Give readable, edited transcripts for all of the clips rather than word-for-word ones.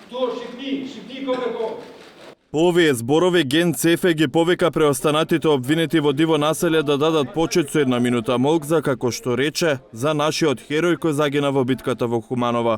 Што шипни кога. По овие зборови Ген Цефе ги повика преостанатите обвинети во диво населје да дадат почит со 1 минута молк како што рече, за нашиот херој кој загина во битката во Куманова.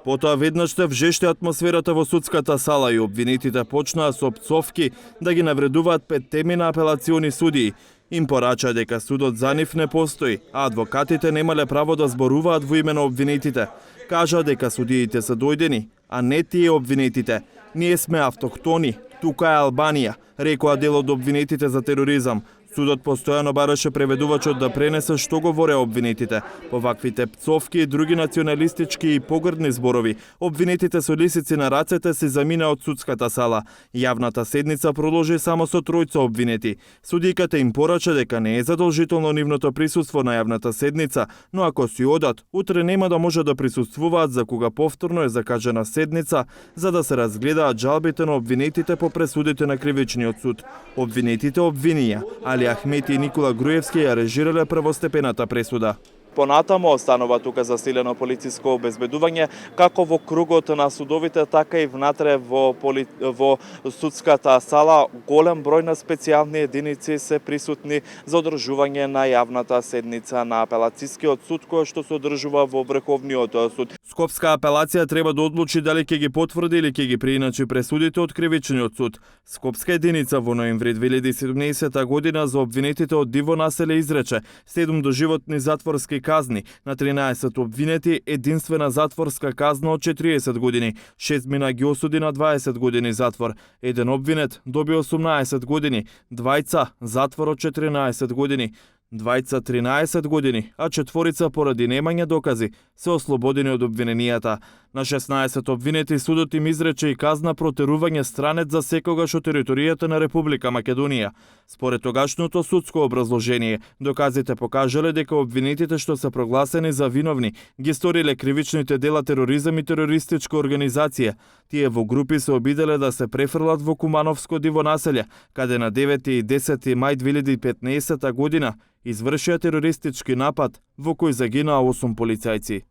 Потоа веднаш се вжешти атмосферата во судската сала и обвинетите почнаа со пцовки да ги навредуваат 5 теми на апелациони судии. Им порача дека судот за нив не постои, а адвокатите немале право да зборуваат во име на обвинетите. Кажа дека судиите се дојдени, а не тие обвинетите. Ние сме автохтони, тука е Албанија, рекоа дел од обвинетите за тероризам. Судот постојано бараше преведувачот да пренесе што говореа обвинетите. По ваквите пцовки и други националистички и погрдни зборови, обвинетите со лисици на рацете се замина од судската сала. Јавната седница продолжи само со тројца обвинети. Судиката им порача дека не е задолжително нивното присуство на јавната седница, но ако си одат, утре нема да може да присуствуваат за кога повторно е закажана седница, за да се разгледаат жалбите на обвинетите по пресудите на кривичниот суд. Обвинетите обвинија, Али Ахмети и Никола Груевски ја режирале првостепената пресуда. Понатамо останува тука засилено полициско обезбедување како во кругот на судовите, така и внатре во судската сала. Голем број на специјални единици се присутни за одржување на јавната седница на апелацијскиот суд, која што се одржува во Врховниот суд. Скопска апелација треба да одлучи дали ќе ги потврди или ќе ги преиначи пресудите од кривичниот суд. Скопска единица во ноември 2017 година за обвинетите од диво населје изрече 7 доживотни затворски казни, на 13 обвинети единствена затворска казна од 40 години, 6 мина ги осуди на 20 години затвор, еден обвинет доби 18 години, двајца затвор од 14 години, двајца 13 години, а четворица поради немање докази се ослободени од обвиненијата. На 16 обвинети судот им изрече и казна протерување странец за секогаш од територијата на Република Македонија. Според тогашното судско образложение, доказите покажале дека обвинетите што се прогласени за виновни ги сториле кривичните дела тероризам и терористичка организација. Тие во групи се обиделе да се префрлат во Кумановско диво населје, каде на 9 и 10 мај 2015 година извршија терористички напад во кој загинаа 8 полицајци.